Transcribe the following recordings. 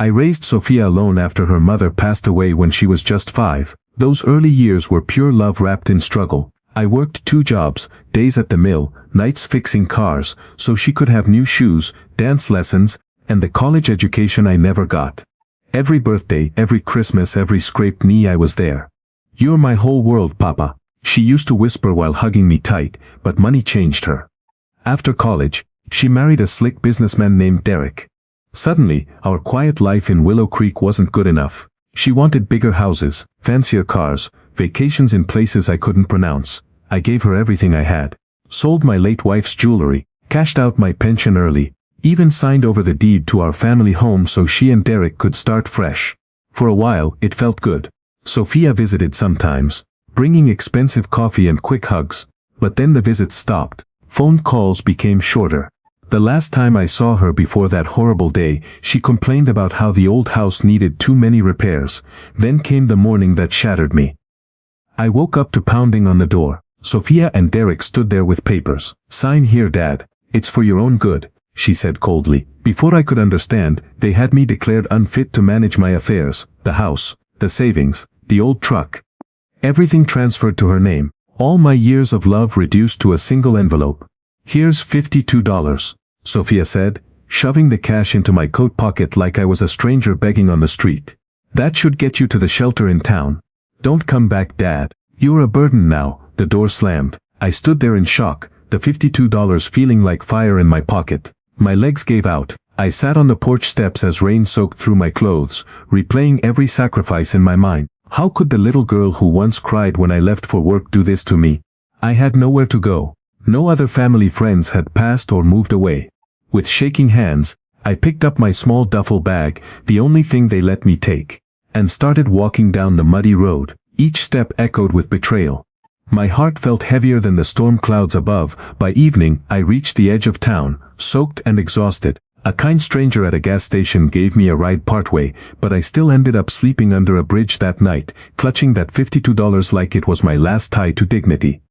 I raised Sophia alone after her mother passed away when she was just 5. Those early years were pure love wrapped in struggle. I worked 2 jobs, days at the mill, nights fixing cars, so she could have new shoes, dance lessons, and the college education I never got. Every birthday, every Christmas, every scraped knee, I was there. "You're my whole world, Papa," she used to whisper while hugging me tight, but money changed her. After college, she married a slick businessman named Derek. Suddenly, our quiet life in Willow Creek wasn't good enough. She wanted bigger houses, fancier cars, vacations in places I couldn't pronounce. I gave her everything I had. Sold my late wife's jewelry, cashed out my pension early, even signed over the deed to our family home so she and Derek could start fresh. For a while, it felt good. Sophia visited sometimes, bringing expensive coffee and quick hugs, but then the visits stopped. Phone calls became shorter. The last time I saw her before that horrible day, she complained about how the old house needed too many repairs. Then came the morning that shattered me. I woke up to pounding on the door. Sophia and Derek stood there with papers. "Sign here, Dad. It's for your own good," she said coldly. Before I could understand, they had me declared unfit to manage my affairs, the house, the savings, the old truck. Everything transferred to her name. All my years of love reduced to a single envelope. "Here's $52. Sophia said, shoving the cash into my coat pocket like I was a stranger begging on the street. "That should get you to the shelter in town. Don't come back, Dad. You're a burden now." The door slammed. I stood there in shock, the $52 feeling like fire in my pocket. My legs gave out. I sat on the porch steps as rain soaked through my clothes, replaying every sacrifice in my mind. How could the little girl who once cried when I left for work do this to me? I had nowhere to go. No other family friends had passed or moved away. With shaking hands, I picked up my small duffel bag, the only thing they let me take, and started walking down the muddy road. Each step echoed with betrayal. My heart felt heavier than the storm clouds above. By evening, I reached the edge of town, soaked and exhausted. A kind stranger at a gas station gave me a ride partway, but I still ended up sleeping under a bridge that night, clutching that $52 like it was my last tie to dignity.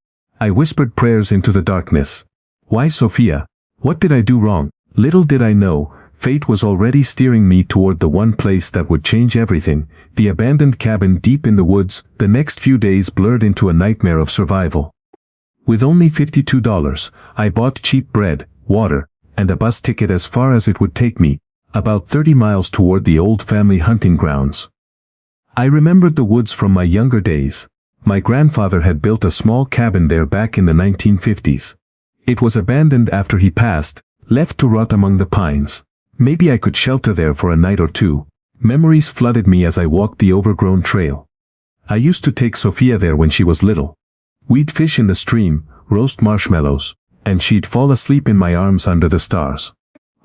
I whispered prayers into the darkness. Why, Sophia? What did I do wrong? Little did I know, fate was already steering me toward the one place that would change everything, the abandoned cabin deep in the woods. The next few days blurred into a nightmare of survival. With only $52, I bought cheap bread, water, and a bus ticket as far as it would take me, about 30 miles toward the old family hunting grounds. I remembered the woods from my younger days. My grandfather had built a small cabin there back in the 1950s. It was abandoned after he passed, left to rot among the pines. Maybe I could shelter there for a night or two. Memories flooded me as I walked the overgrown trail. I used to take Sophia there when she was little. We'd fish in the stream, roast marshmallows, and she'd fall asleep in my arms under the stars.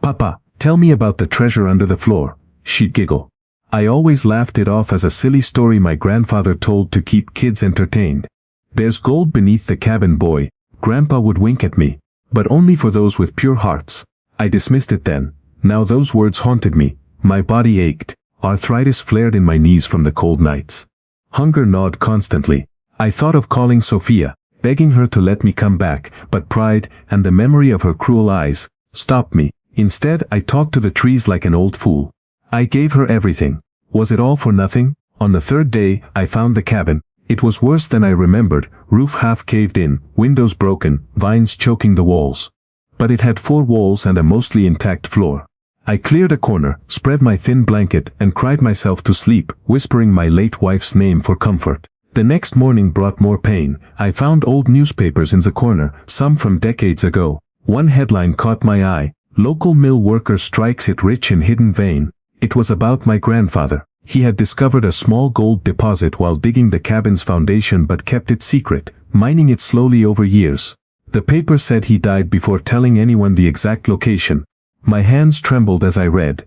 "Papa, tell me about the treasure under the floor," she'd giggle. I always laughed it off as a silly story my grandfather told to keep kids entertained. "There's gold beneath the cabin, boy," Grandpa would wink at me, "but only for those with pure hearts." I dismissed it then. Now those words haunted me. My body ached. Arthritis flared in my knees from the cold nights. Hunger gnawed constantly. I thought of calling Sophia, begging her to let me come back, but pride, and the memory of her cruel eyes, stopped me. Instead, I talked to the trees like an old fool. I gave her everything. Was it all for nothing? On the 3rd day, I found the cabin. It was worse than I remembered, roof half caved in, windows broken, vines choking the walls. But it had 4 walls and a mostly intact floor. I cleared a corner, spread my thin blanket, and cried myself to sleep, whispering my late wife's name for comfort. The next morning brought more pain. I found old newspapers in the corner, some from decades ago. One headline caught my eye: "Local mill worker strikes it rich in hidden vein." It was about my grandfather. He had discovered a small gold deposit while digging the cabin's foundation but kept it secret, mining it slowly over years. The paper said he died before telling anyone the exact location. My hands trembled as I read.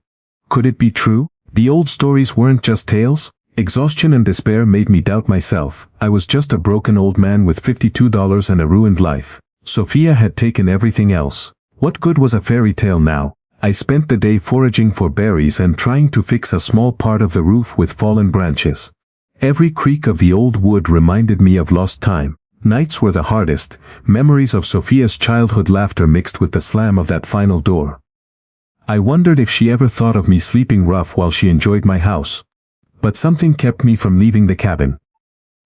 Could it be true? The old stories weren't just tales? Exhaustion and despair made me doubt myself. I was just a broken old man with $52 and a ruined life. Sophia had taken everything else. What good was a fairy tale now? I spent the day foraging for berries and trying to fix a small part of the roof with fallen branches. Every creak of the old wood reminded me of lost time. Nights were the hardest, memories of Sophia's childhood laughter mixed with the slam of that final door. I wondered if she ever thought of me sleeping rough while she enjoyed my house. But something kept me from leaving the cabin.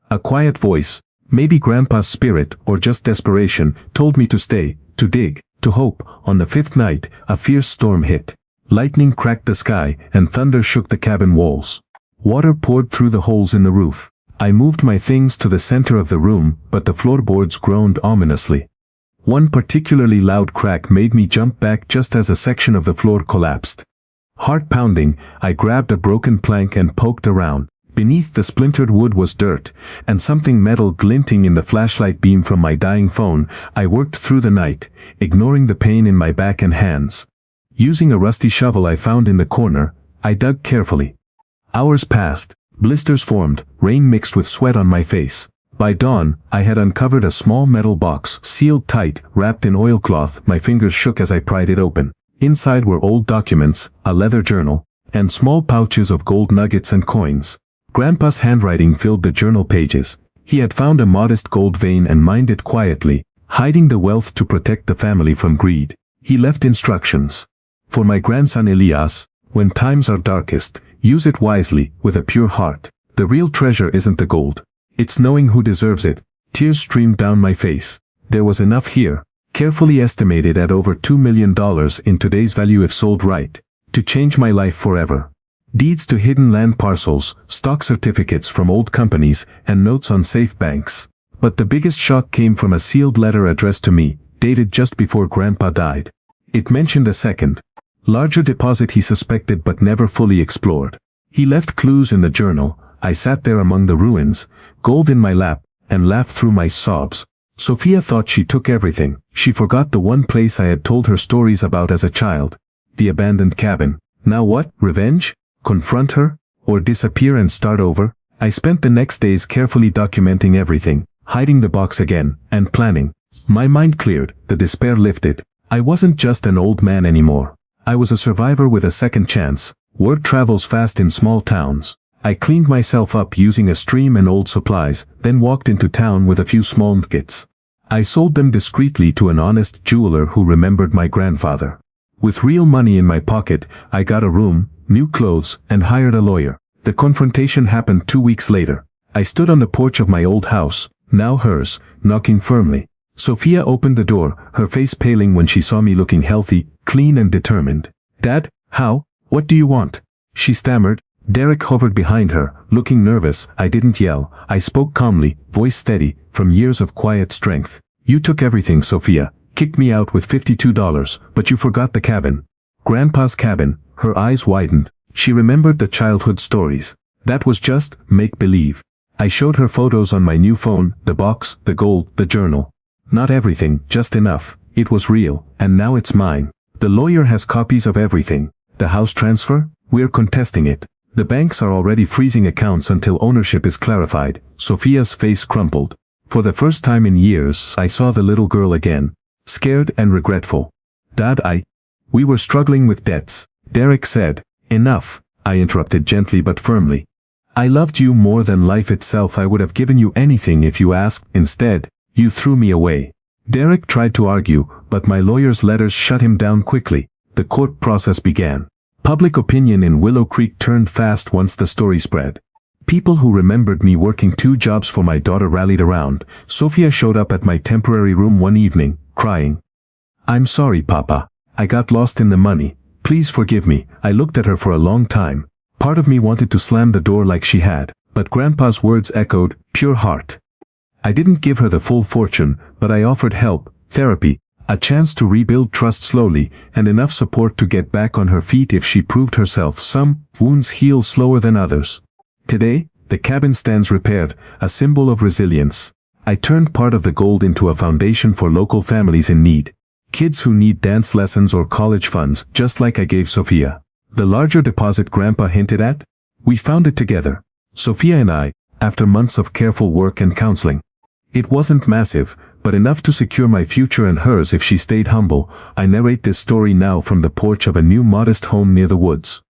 A quiet voice, maybe Grandpa's spirit or just desperation, told me to stay, to dig, to hope. On the 5th night, a fierce storm hit. Lightning cracked the sky, and thunder shook the cabin walls. Water poured through the holes in the roof. I moved my things to the center of the room, but the floorboards groaned ominously. One particularly loud crack made me jump back just as a section of the floor collapsed. Heart pounding, I grabbed a broken plank and poked around. Beneath the splintered wood was dirt, and something metal glinting in the flashlight beam from my dying phone. I worked through the night, ignoring the pain in my back and hands. Using a rusty shovel I found in the corner, I dug carefully. Hours passed, blisters formed, rain mixed with sweat on my face. By dawn, I had uncovered a small metal box, sealed tight, wrapped in oilcloth. My fingers shook as I pried it open. Inside were old documents, a leather journal, and small pouches of gold nuggets and coins. Grandpa's handwriting filled the journal pages. He had found a modest gold vein and mined it quietly, hiding the wealth to protect the family from greed. He left instructions. For my grandson Elias, when times are darkest, use it wisely, with a pure heart. The real treasure isn't the gold. It's knowing who deserves it. Tears streamed down my face. There was enough here, carefully estimated at over $2 million in today's value if sold right, to change my life forever. Deeds to hidden land parcels, stock certificates from old companies, and notes on safe banks. But the biggest shock came from a sealed letter addressed to me, dated just before Grandpa died. It mentioned a second, larger deposit he suspected but never fully explored. He left clues in the journal. I sat there among the ruins, gold in my lap, and laughed through my sobs. Sophia thought she took everything. She forgot the one place I had told her stories about as a child. The abandoned cabin. Now what? Revenge? Confront her? Or disappear and start over? I spent the next days carefully documenting everything, hiding the box again, and planning. My mind cleared, the despair lifted. I wasn't just an old man anymore. I was a survivor with a second chance. Word travels fast in small towns. I cleaned myself up using a stream and old supplies, then walked into town with a few small nuggets. I sold them discreetly to an honest jeweler who remembered my grandfather. With real money in my pocket, I got a room, new clothes, and hired a lawyer. The confrontation happened 2 weeks later. I stood on the porch of my old house, now hers, knocking firmly. Sophia opened the door, her face paling when she saw me looking healthy, clean and determined. "Dad, how? What do you want?" she stammered. Derek hovered behind her, looking nervous. I didn't yell. I spoke calmly, voice steady, from years of quiet strength. "You took everything, Sophia. Kicked me out with $52, but you forgot the cabin." Grandpa's cabin. Her eyes widened. She remembered the childhood stories. That was just make-believe. I showed her photos on my new phone, the box, the gold, the journal. Not everything, just enough. It was real, and now it's mine. The lawyer has copies of everything. The house transfer? We're contesting it. The banks are already freezing accounts until ownership is clarified. Sophia's face crumpled. For the first time in years, I saw the little girl again. Scared and regretful. "Dad, we were struggling with debts," Derek said. "Enough," I interrupted gently but firmly. "I loved you more than life itself. I would have given you anything if you asked. Instead, you threw me away." Derek tried to argue, but my lawyer's letters shut him down quickly. The court process began. Public opinion in Willow Creek turned fast once the story spread. People who remembered me working 2 jobs for my daughter rallied around. Sophia showed up at my temporary room one evening, crying. "I'm sorry, Papa. I got lost in the money. Please forgive me." I looked at her for a long time. Part of me wanted to slam the door like she had, but Grandpa's words echoed, "Pure heart." I didn't give her the full fortune, but I offered help, therapy, a chance to rebuild trust slowly, and enough support to get back on her feet if she proved herself. Some wounds heal slower than others. Today, the cabin stands repaired, a symbol of resilience. I turned part of the gold into a foundation for local families in need. Kids who need dance lessons or college funds, just like I gave Sophia. The larger deposit Grandpa hinted at? We found it together. Sophia and I, after months of careful work and counseling. It wasn't massive, but enough to secure my future and hers if she stayed humble. I narrate this story now from the porch of a new modest home near the woods.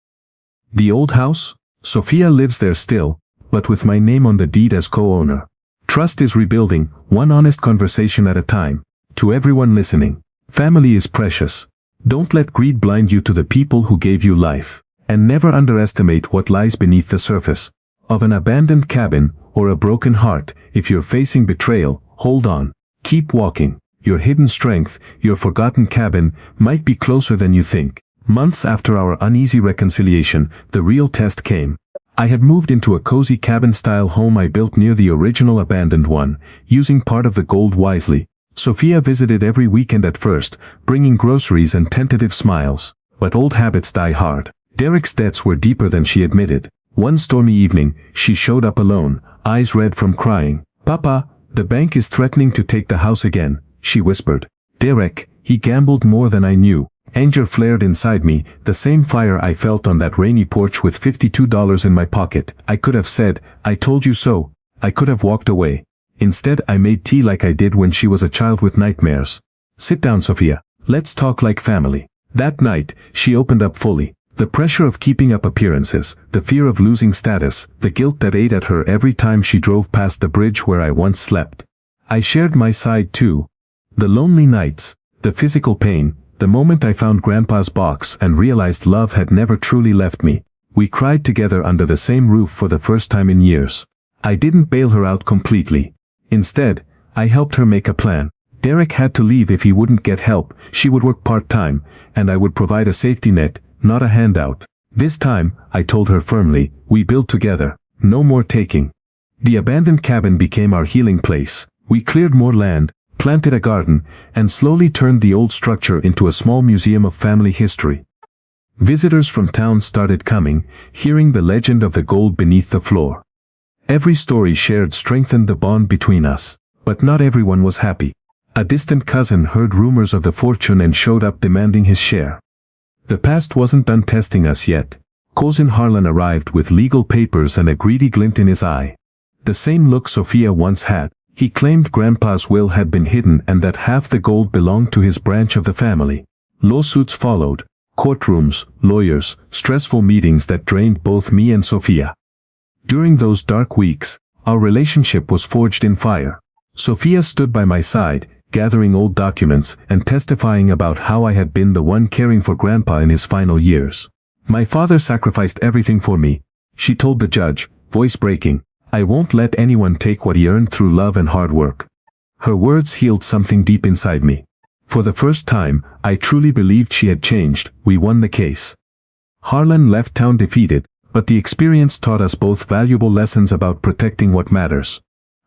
The old house? Sophia lives there still, but with my name on the deed as co-owner. Trust is rebuilding, one honest conversation at a time. To everyone listening, family is precious. Don't let greed blind you to the people who gave you life. And never underestimate what lies beneath the surface of an abandoned cabin or a broken heart. If you're facing betrayal, hold on. Keep walking. Your hidden strength, your forgotten cabin, might be closer than you think. Months after our uneasy reconciliation, the real test came. I had moved into a cozy cabin-style home I built near the original abandoned one, using part of the gold wisely. Sophia visited every weekend at first, bringing groceries and tentative smiles. But old habits die hard. Derek's debts were deeper than she admitted. One stormy evening, she showed up alone, eyes red from crying. "Papa, the bank is threatening to take the house again," she whispered. Derek, he gambled more than I knew. Anger flared inside me, the same fire I felt on that rainy porch with $52 in my pocket. I could have said, "I told you so." I could have walked away. Instead, I made tea like I did when she was a child with nightmares. "Sit down, Sophia. Let's talk like family." That night, she opened up fully. The pressure of keeping up appearances, the fear of losing status, the guilt that ate at her every time she drove past the bridge where I once slept. I shared my side too. The lonely nights, the physical pain, the moment I found Grandpa's box and realized love had never truly left me. We cried together under the same roof for the first time in years. I didn't bail her out completely. Instead, I helped her make a plan. Derek had to leave if he wouldn't get help. She would work part-time, and I would provide a safety net, not a handout. This time, I told her firmly, we build together. No more taking. The abandoned cabin became our healing place. We cleared more land, planted a garden, and slowly turned the old structure into a small museum of family history. Visitors from town started coming, hearing the legend of the gold beneath the floor. Every story shared strengthened the bond between us. But not everyone was happy. A distant cousin heard rumors of the fortune and showed up demanding his share. The past wasn't done testing us yet. Cousin Harlan arrived with legal papers and a greedy glint in his eye. The same look Sophia once had. He claimed Grandpa's will had been hidden and that half the gold belonged to his branch of the family. Lawsuits followed. Courtrooms, lawyers, stressful meetings that drained both me and Sophia. During those dark weeks, our relationship was forged in fire. Sophia stood by my side, gathering old documents and testifying about how I had been the one caring for Grandpa in his final years. "My father sacrificed everything for me," she told the judge, voice breaking. "I won't let anyone take what he earned through love and hard work." Her words healed something deep inside me. For the first time, I truly believed she had changed. We won the case. Harlan left town defeated, but the experience taught us both valuable lessons about protecting what matters.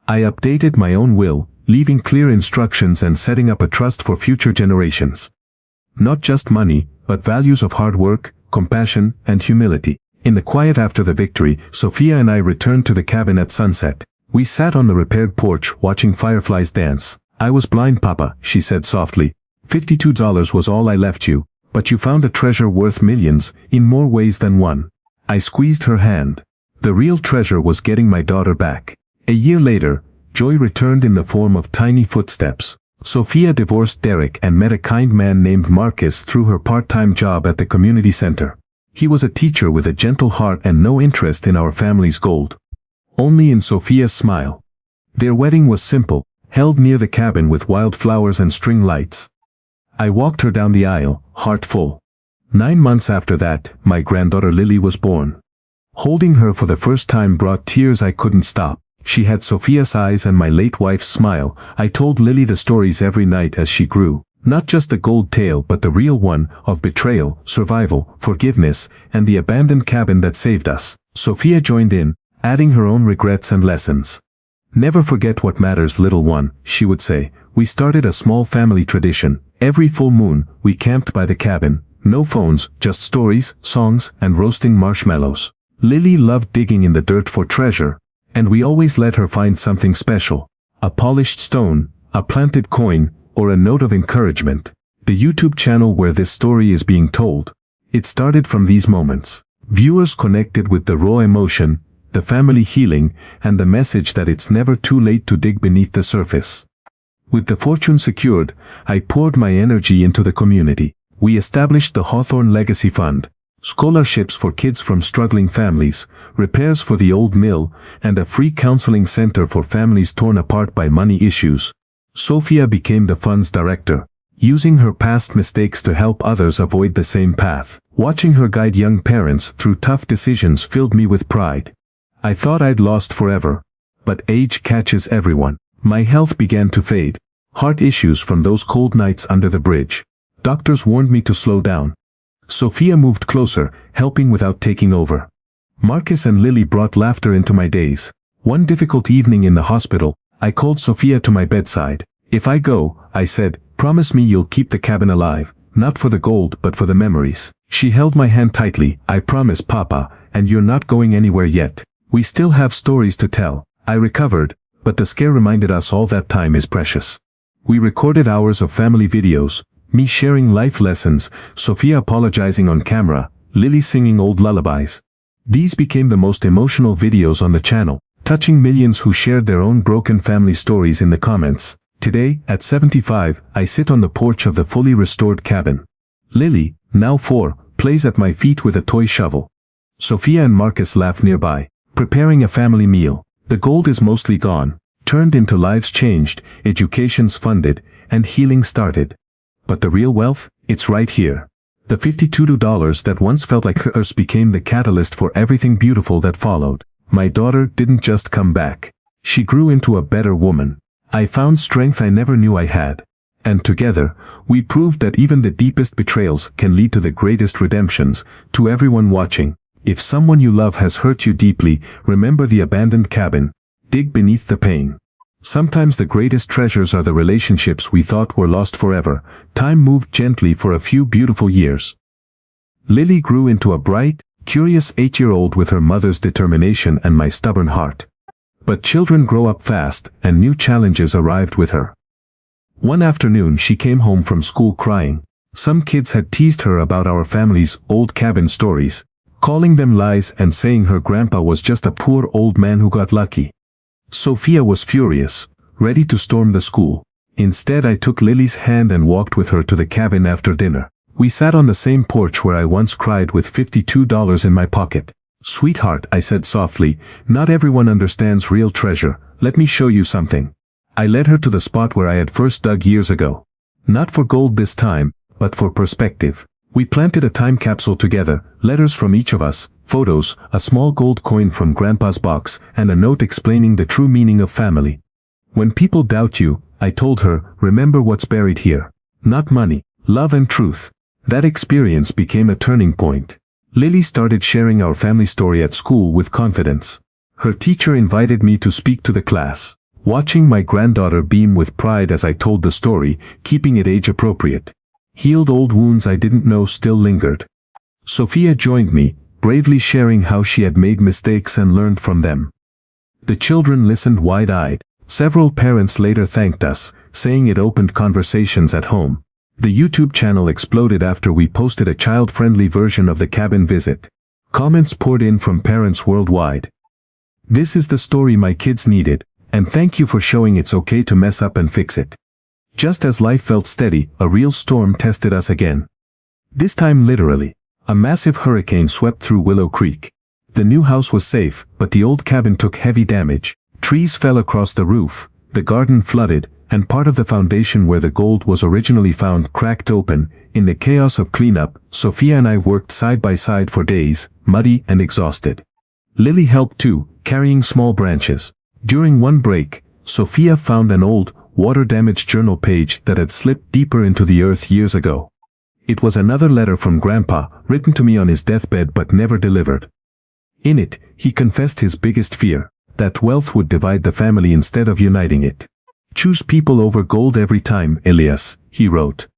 I updated my own will, leaving clear instructions and setting up a trust for future generations. Not just money, but values of hard work, compassion, and humility. In the quiet after the victory, Sophia and I returned to the cabin at sunset. We sat on the repaired porch watching fireflies dance. "I was blind, Papa," she said softly. $52 was all I left you, but you found a treasure worth millions, in more ways than one." I squeezed her hand. The real treasure was getting my daughter back. A year later, joy returned in the form of tiny footsteps. Sophia divorced Derek and met a kind man named Marcus through her part-time job at the community center. He was a teacher with a gentle heart and no interest in our family's gold. Only in Sophia's smile. Their wedding was simple, held near the cabin with wildflowers and string lights. I walked her down the aisle, heart full. 9 months after that, my granddaughter Lily was born. Holding her for the first time brought tears I couldn't stop. She had Sophia's eyes and my late wife's smile. I told Lily the stories every night as she grew. Not just the gold tale but the real one, of betrayal, survival, forgiveness, and the abandoned cabin that saved us. Sophia joined in, adding her own regrets and lessons. "Never forget what matters, little one," she would say. We started a small family tradition. Every full moon, we camped by the cabin. No phones, just stories, songs, and roasting marshmallows. Lily loved digging in the dirt for treasure, and we always let her find something special. A polished stone, a planted coin, or a note of encouragement. The YouTube channel where this story is being told. It started from these moments. Viewers connected with the raw emotion, the family healing, and the message that it's never too late to dig beneath the surface. With the fortune secured, I poured my energy into the community. We established the Hawthorne Legacy Fund, scholarships for kids from struggling families, repairs for the old mill, and a free counseling center for families torn apart by money issues. Sophia became the fund's director. using her past mistakes to help others avoid the same path. Watching her guide young parents through tough decisions filled me with pride. I thought I'd lost forever. But age catches everyone. My health began to fade. Heart issues from those cold nights under the bridge. Doctors warned me to slow down. Sophia moved closer, helping without taking over. Marcus and Lily brought laughter into my days. One difficult evening in the hospital, I called Sophia to my bedside. "If I go," I said, "promise me you'll keep the cabin alive, not for the gold but for the memories." She held my hand tightly. "I promise, Papa, and you're not going anywhere yet. We still have stories to tell." I recovered, but the scare reminded us all that time is precious. We recorded hours of family videos, me sharing life lessons, Sophia apologizing on camera, Lily singing old lullabies. These became the most emotional videos on the channel, touching millions who shared their own broken family stories in the comments. Today, at 75, I sit on the porch of the fully restored cabin. Lily, now 4, plays at my feet with a toy shovel. Sophia and Marcus laugh nearby, preparing a family meal. The gold is mostly gone, turned into lives changed, educations funded, and healing started. But the real wealth? It's right here. The $52 that once felt like hers became the catalyst for everything beautiful that followed. My daughter didn't just come back. She grew into a better woman. I found strength I never knew I had. And together, we proved that even the deepest betrayals can lead to the greatest redemptions. To everyone watching, if someone you love has hurt you deeply, remember the abandoned cabin. Dig beneath the pain. Sometimes the greatest treasures are the relationships we thought were lost forever. Time moved gently for a few beautiful years. Lily grew into a bright, curious 8-year-old with her mother's determination and my stubborn heart. But children grow up fast, and new challenges arrived with her. One afternoon she came home from school crying. Some kids had teased her about our family's old cabin stories, calling them lies and saying her grandpa was just a poor old man who got lucky. Sophia was furious, ready to storm the school. Instead, I took Lily's hand and walked with her to the cabin after dinner. We sat on the same porch where I once cried with $52 in my pocket. "Sweetheart," I said softly, "not everyone understands real treasure. Let me show you something." I led her to the spot where I had first dug years ago. Not for gold this time, but for perspective. We planted a time capsule together, letters from each of us, photos, a small gold coin from Grandpa's box, and a note explaining the true meaning of family. "When people doubt you," I told her, "remember what's buried here. Not money, love and truth." That experience became a turning point. Lily started sharing our family story at school with confidence. Her teacher invited me to speak to the class. Watching my granddaughter beam with pride as I told the story, keeping it age appropriate. Healed old wounds I didn't know still lingered. Sophia joined me, bravely sharing how she had made mistakes and learned from them. The children listened wide-eyed. Several parents later thanked us, saying it opened conversations at home. The YouTube channel exploded after we posted a child-friendly version of the cabin visit. Comments poured in from parents worldwide. "This is the story my kids needed, and thank you for showing it's okay to mess up and fix it." Just as life felt steady, a real storm tested us again. This time literally. A massive hurricane swept through Willow Creek. The new house was safe, but the old cabin took heavy damage. Trees fell across the roof, the garden flooded, and part of the foundation where the gold was originally found cracked open. In the chaos of cleanup, Sophia and I worked side by side for days, muddy and exhausted. Lily helped too, carrying small branches. During one break, Sophia found an old, water-damaged journal page that had slipped deeper into the earth years ago. It was another letter from Grandpa, written to me on his deathbed but never delivered. In it, he confessed his biggest fear, that wealth would divide the family instead of uniting it. "Choose people over gold every time, Elias," he wrote.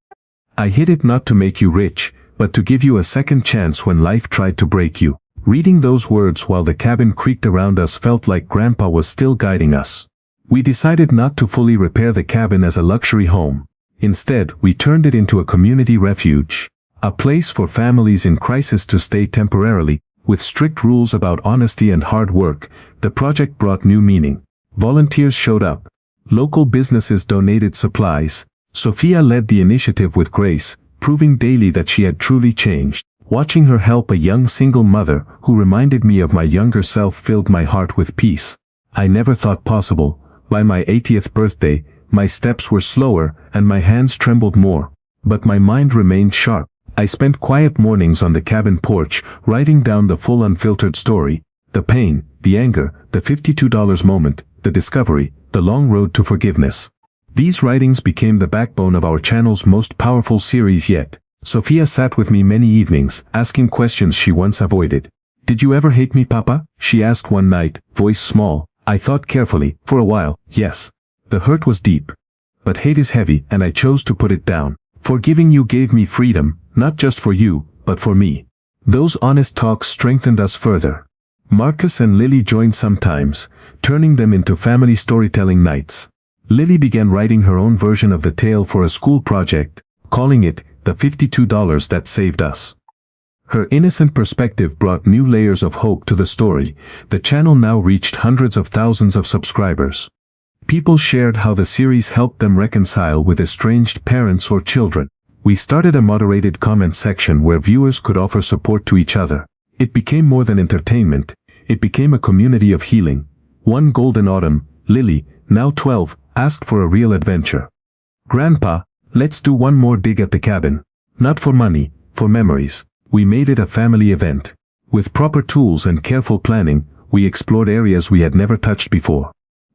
"I hid it not to make you rich, but to give you a second chance when life tried to break you." Reading those words while the cabin creaked around us felt like Grandpa was still guiding us. We decided not to fully repair the cabin as a luxury home. Instead, we turned it into a community refuge, a place for families in crisis to stay temporarily. With strict rules about honesty and hard work, the project brought new meaning. Volunteers showed up. Local businesses donated supplies. Sophia led the initiative with grace, proving daily that she had truly changed. Watching her help a young single mother who reminded me of my younger self filled my heart with peace. I never thought possible. By my 80th birthday, my steps were slower and my hands trembled more, But my mind remained sharp. I spent quiet mornings on the cabin porch, writing down the full unfiltered story, the pain, the anger, the $52 moment, the discovery, the long road to forgiveness. These writings became the backbone of our channel's most powerful series yet. Sophia sat with me many evenings, asking questions she once avoided. "Did you ever hate me, Papa?" she asked one night, voice small. I thought carefully. For a while, yes. The hurt was deep. But hate is heavy, and I chose to put it down. Forgiving you gave me freedom, not just for you, but for me. Those honest talks strengthened us further. Marcus and Lily joined sometimes, turning them into family storytelling nights. Lily began writing her own version of the tale for a school project, calling it The $52 That Saved Us. Her innocent perspective brought new layers of hope to the story. The channel now reached hundreds of thousands of subscribers. People shared how the series helped them reconcile with estranged parents or children. We started a moderated comment section where viewers could offer support to each other. It became more than entertainment. It became a community of healing. One golden autumn, Lily, now 12, asked for a real adventure. "Grandpa, let's do one more dig at the cabin. Not for money, for memories." We made it a family event. With proper tools and careful planning, we explored areas we had never touched before.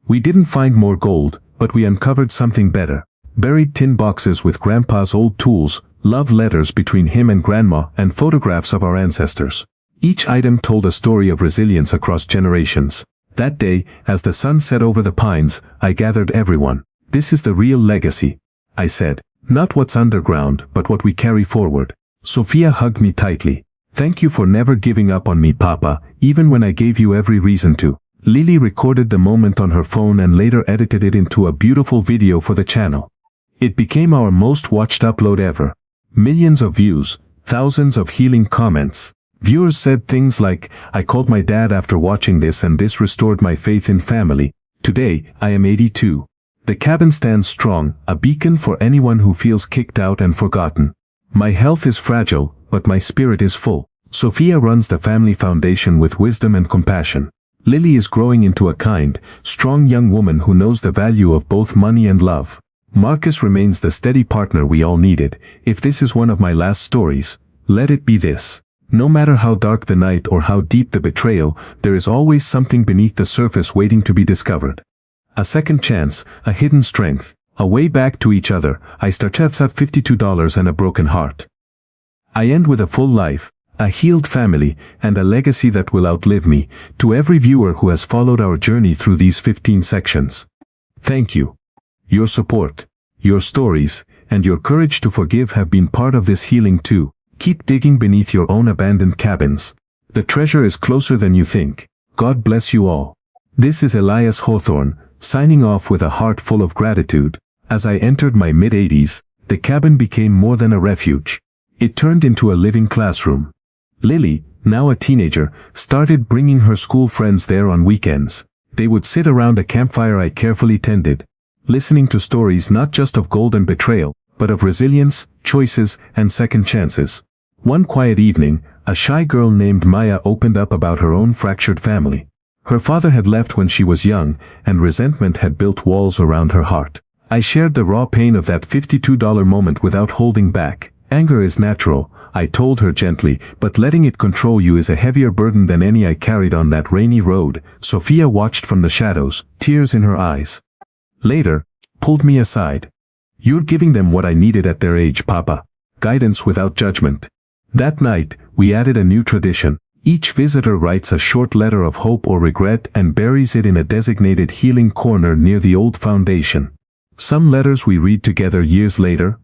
We didn't find more gold, but we uncovered something better. Buried tin boxes with Grandpa's old tools, love letters between him and Grandma, and photographs of our ancestors. Each item told a story of resilience across generations. That day, as the sun set over the pines, I gathered everyone. "This is the real legacy," I said. "Not what's underground, but what we carry forward." Sophia hugged me tightly. "Thank you for never giving up on me, Papa, even when I gave you every reason to." Lily recorded the moment on her phone and later edited it into a beautiful video for the channel. It became our most watched upload ever. Millions of views, thousands of healing comments. Viewers said things like, "I called my dad after watching this and this restored my faith in family. Today, I am 82. The cabin stands strong, a beacon for anyone who feels kicked out and forgotten. My health is fragile, but my spirit is full." Sophia runs the family foundation with wisdom and compassion. Lily is growing into a kind, strong young woman who knows the value of both money and love. Marcus remains the steady partner we all needed. If this is one of my last stories, let it be this. No matter how dark the night or how deep the betrayal, there is always something beneath the surface waiting to be discovered. A second chance, a hidden strength, a way back to each other. I start at $52 and a broken heart. I end with a full life, a healed family, and a legacy that will outlive me. To every viewer who has followed our journey through these 15 sections, thank you. Your support, your stories, and your courage to forgive have been part of this healing too. Keep digging beneath your own abandoned cabins. The treasure is closer than you think. God bless you all. This is Elias Hawthorne, signing off with a heart full of gratitude. As I entered my mid-80s, the cabin became more than a refuge. It turned into a living classroom. Lily, now a teenager, started bringing her school friends there on weekends. They would sit around a campfire I carefully tended, listening to stories not just of gold and betrayal, but of resilience, choices, and second chances. One quiet evening, a shy girl named Maya opened up about her own fractured family. Her father had left when she was young, and resentment had built walls around her heart. I shared the raw pain of that $52 moment without holding back. "Anger is natural," I told her gently, "but letting it control you is a heavier burden than any I carried on that rainy road." Sophia watched from the shadows, tears in her eyes. Later, pulled me aside. "You're giving them what I needed at their age, Papa. Guidance without judgment." That night, we added a new tradition. Each visitor writes a short letter of hope or regret and buries it in a designated healing corner near the old foundation. Some letters we read together years later.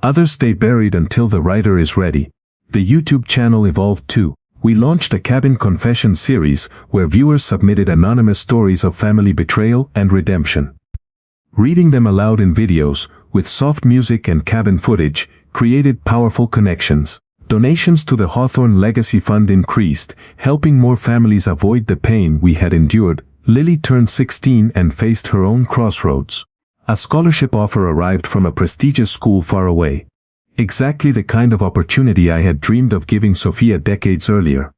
Others stay buried until the writer is ready. The YouTube channel evolved too. We launched a Cabin Confession series where viewers submitted anonymous stories of family betrayal and redemption. Reading them aloud in videos, with soft music and cabin footage, created powerful connections. Donations to the Hawthorne Legacy Fund increased, helping more families avoid the pain we had endured. Lily turned 16 and faced her own crossroads. A scholarship offer arrived from a prestigious school far away. Exactly the kind of opportunity I had dreamed of giving Sophia decades earlier.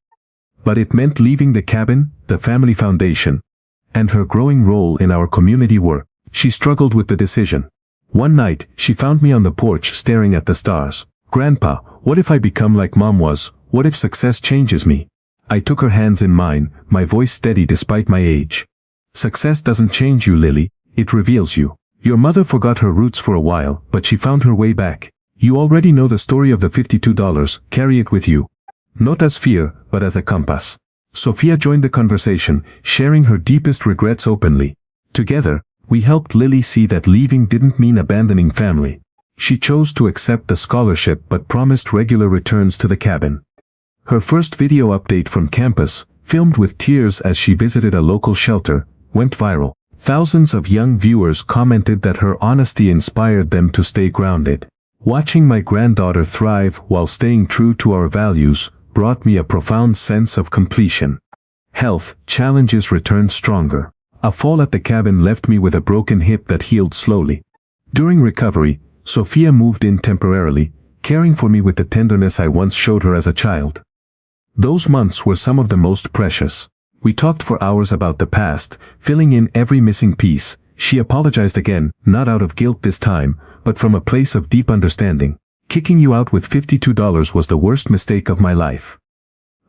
But it meant leaving the cabin, the family foundation, and her growing role in our community work. She struggled with the decision. One night, she found me on the porch staring at the stars. "Grandpa, what if I become like Mom was? What if success changes me?" I took her hands in mine, my voice steady despite my age. "Success doesn't change you, Lily. It reveals you. Your mother forgot her roots for a while, but she found her way back. You already know the story of the $52. Carry it with you. Not as fear, but as a compass." Sophia joined the conversation, sharing her deepest regrets openly. Together, we helped Lily see that leaving didn't mean abandoning family. She chose to accept the scholarship but promised regular returns to the cabin. Her first video update from campus, filmed with tears as she visited a local shelter, went viral. Thousands of young viewers commented that her honesty inspired them to stay grounded. Watching my granddaughter thrive while staying true to our values brought me a profound sense of completion. Health challenges returned stronger. A fall at the cabin left me with a broken hip that healed slowly. During recovery, Sophia moved in temporarily, caring for me with the tenderness I once showed her as a child. Those months were some of the most precious. We talked for hours about the past, filling in every missing piece. She apologized again, not out of guilt this time, but from a place of deep understanding. "Kicking you out with $52 was the worst mistake of my life.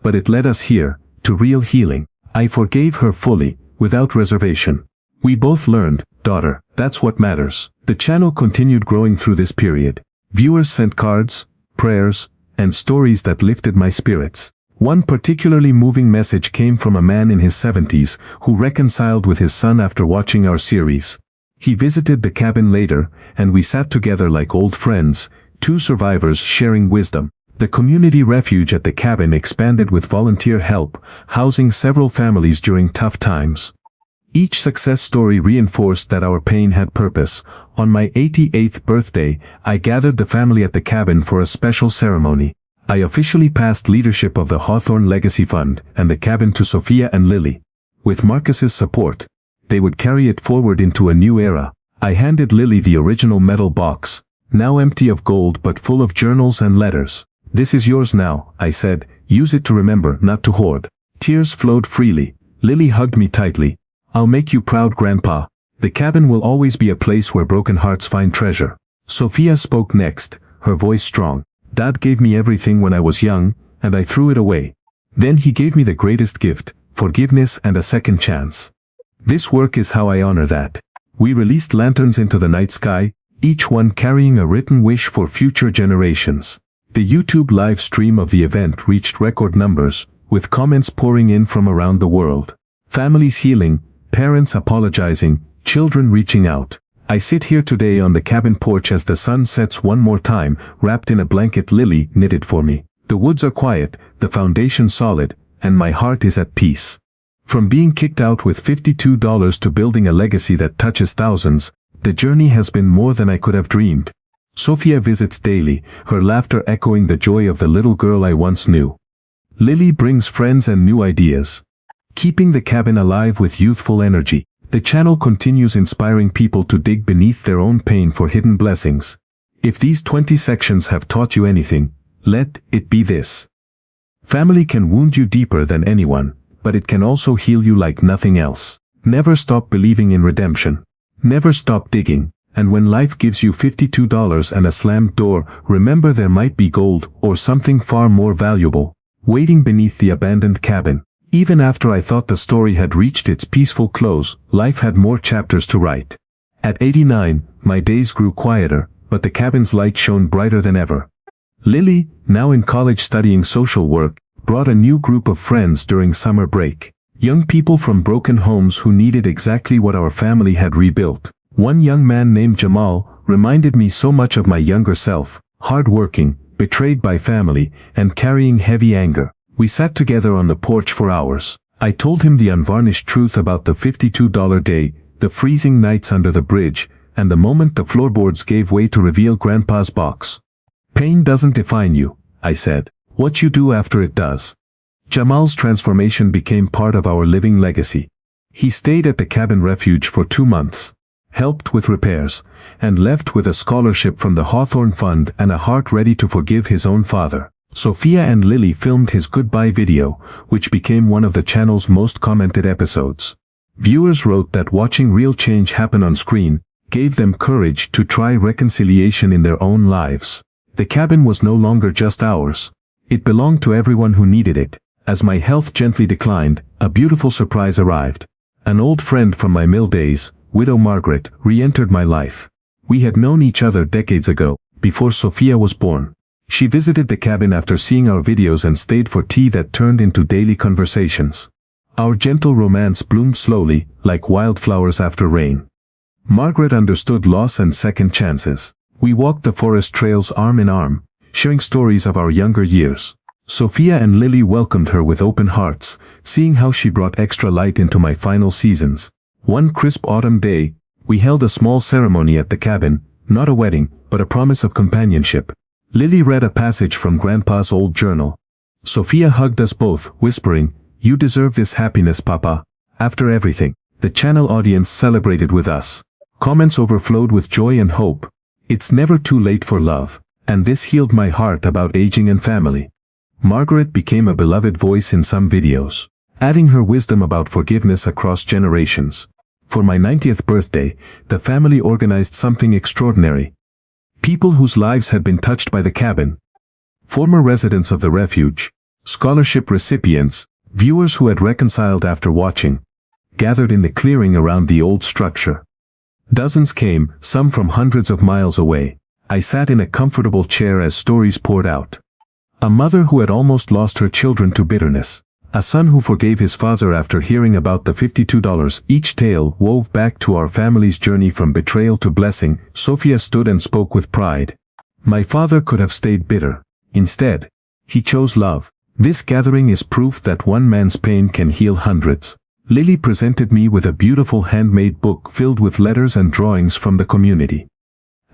But it led us here, to real healing." I forgave her fully, without reservation. We both learned, "Daughter, that's what matters." The channel continued growing through this period. Viewers sent cards, prayers, and stories that lifted my spirits. One particularly moving message came from a man in his 70s who reconciled with his son after watching our series. He visited the cabin later, and we sat together like old friends, two survivors sharing wisdom. The community refuge at the cabin expanded with volunteer help, housing several families during tough times. Each success story reinforced that our pain had purpose. On my 88th birthday, I gathered the family at the cabin for a special ceremony. I officially passed leadership of the Hawthorne Legacy Fund and the cabin to Sophia and Lily. With Marcus's support, they would carry it forward into a new era. I handed Lily the original metal box, now empty of gold but full of journals and letters. "This is yours now," I said. "Use it to remember, not to hoard." Tears flowed freely. Lily hugged me tightly. "I'll make you proud, Grandpa. The cabin will always be a place where broken hearts find treasure." Sophia spoke next, her voice strong. "Dad gave me everything when I was young, and I threw it away. Then he gave me the greatest gift, forgiveness and a second chance. This work is how I honor that." We released lanterns into the night sky, each one carrying a written wish for future generations. The YouTube live stream of the event reached record numbers, with comments pouring in from around the world. Families healing, parents apologizing, children reaching out. I sit here today on the cabin porch as the sun sets one more time, wrapped in a blanket Lily knitted for me. The woods are quiet, the foundation solid, and my heart is at peace. From being kicked out with $52 to building a legacy that touches thousands, the journey has been more than I could have dreamed. Sophia visits daily, her laughter echoing the joy of the little girl I once knew. Lily brings friends and new ideas, keeping the cabin alive with youthful energy. The channel continues inspiring people to dig beneath their own pain for hidden blessings. If these 20 sections have taught you anything, let it be this. Family can wound you deeper than anyone, but it can also heal you like nothing else. Never stop believing in redemption. Never stop digging, and when life gives you $52 and a slammed door, remember there might be gold, or something far more valuable, waiting beneath the abandoned cabin. Even after I thought the story had reached its peaceful close, life had more chapters to write. At 89, my days grew quieter, but the cabin's light shone brighter than ever. Lily, now in college studying social work, brought a new group of friends during summer break. Young people from broken homes who needed exactly what our family had rebuilt. One young man named Jamal reminded me so much of my younger self, hardworking, betrayed by family, and carrying heavy anger. We sat together on the porch for hours. I told him the unvarnished truth about the $52 day, the freezing nights under the bridge, and the moment the floorboards gave way to reveal Grandpa's box. "Pain doesn't define you," I said. "What you do after it does." Jamal's transformation became part of our living legacy. He stayed at the cabin refuge for 2 months, helped with repairs, and left with a scholarship from the Hawthorne Fund and a heart ready to forgive his own father. Sophia and Lily filmed his goodbye video, which became one of the channel's most commented episodes. Viewers wrote that watching real change happen on screen gave them courage to try reconciliation in their own lives. The cabin was no longer just ours. It belonged to everyone who needed it. As my health gently declined, a beautiful surprise arrived. An old friend from my mill days, widow Margaret, re-entered my life. We had known each other decades ago, before Sophia was born. She visited the cabin after seeing our videos and stayed for tea that turned into daily conversations. Our gentle romance bloomed slowly, like wildflowers after rain. Margaret understood loss and second chances. We walked the forest trails arm in arm, sharing stories of our younger years. Sophia and Lily welcomed her with open hearts, seeing how she brought extra light into my final seasons. One crisp autumn day, we held a small ceremony at the cabin, not a wedding, but a promise of companionship. Lily read a passage from Grandpa's old journal. Sophia hugged us both, whispering, "You deserve this happiness, Papa." After everything, the channel audience celebrated with us. Comments overflowed with joy and hope. It's never too late for love, and this healed my heart about aging and family. Margaret became a beloved voice in some videos, adding her wisdom about forgiveness across generations. For my 90th birthday, the family organized something extraordinary. People whose lives had been touched by the cabin, former residents of the refuge, scholarship recipients, viewers who had reconciled after watching, gathered in the clearing around the old structure. Dozens came, some from hundreds of miles away. I sat in a comfortable chair as stories poured out. A mother who had almost lost her children to bitterness. A son who forgave his father after hearing about the $52. Each tale wove back to our family's journey from betrayal to blessing. Sophia stood and spoke with pride. My father could have stayed bitter. Instead, he chose love. This gathering is proof that one man's pain can heal hundreds. Lily presented me with a beautiful handmade book filled with letters and drawings from the community.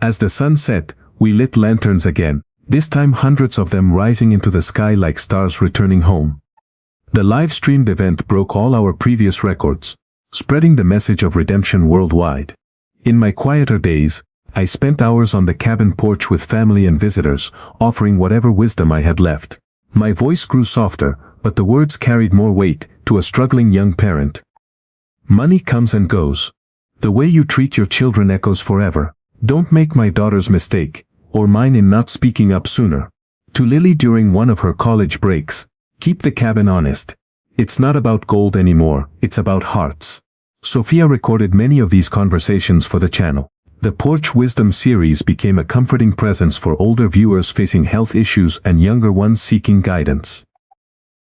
As the sun set, we lit lanterns again, this time hundreds of them rising into the sky like stars returning home. The live-streamed event broke all our previous records, spreading the message of redemption worldwide. In my quieter days, I spent hours on the cabin porch with family and visitors, offering whatever wisdom I had left. My voice grew softer, but the words carried more weight to a struggling young parent. Money comes and goes. The way you treat your children echoes forever. Don't make my daughter's mistake, or mine in not speaking up sooner. To Lily during one of her college breaks, keep the cabin honest. It's not about gold anymore, it's about hearts. Sophia recorded many of these conversations for the channel. The Porch Wisdom series became a comforting presence for older viewers facing health issues and younger ones seeking guidance.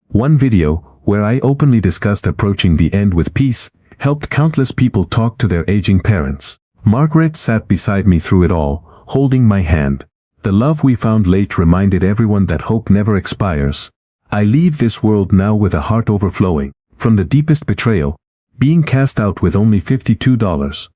One video, where I openly discussed approaching the end with peace, helped countless people talk to their aging parents. Margaret sat beside me through it all, holding my hand. The love we found late reminded everyone that hope never expires. I leave this world now with a heart overflowing, from the deepest betrayal, being cast out with only $52,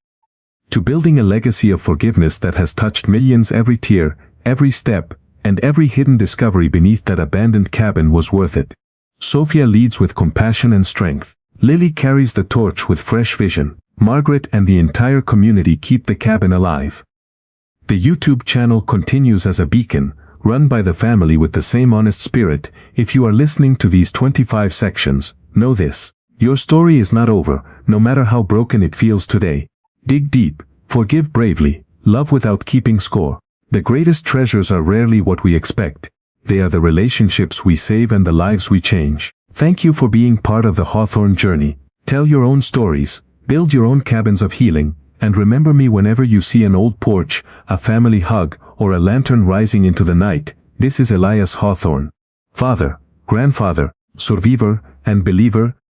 to building a legacy of forgiveness that has touched millions. Every tear, every step, and every hidden discovery beneath that abandoned cabin was worth it. Sophia leads with compassion and strength. Lily carries the torch with fresh vision. Margaret and the entire community keep the cabin alive. The YouTube channel continues as a beacon, run by the family with the same honest spirit. If you are listening to these 25 sections, know this. Your story is not over, no matter how broken it feels today. Dig deep, forgive bravely, love without keeping score. The greatest treasures are rarely what we expect. They are the relationships we save and the lives we change. Thank you for being part of the Hawthorne journey. Tell your own stories, build your own cabins of healing, and remember me whenever you see an old porch, a family hug, or a lantern rising into the night. This is Elias Hawthorne. Father, grandfather, survivor, and believer.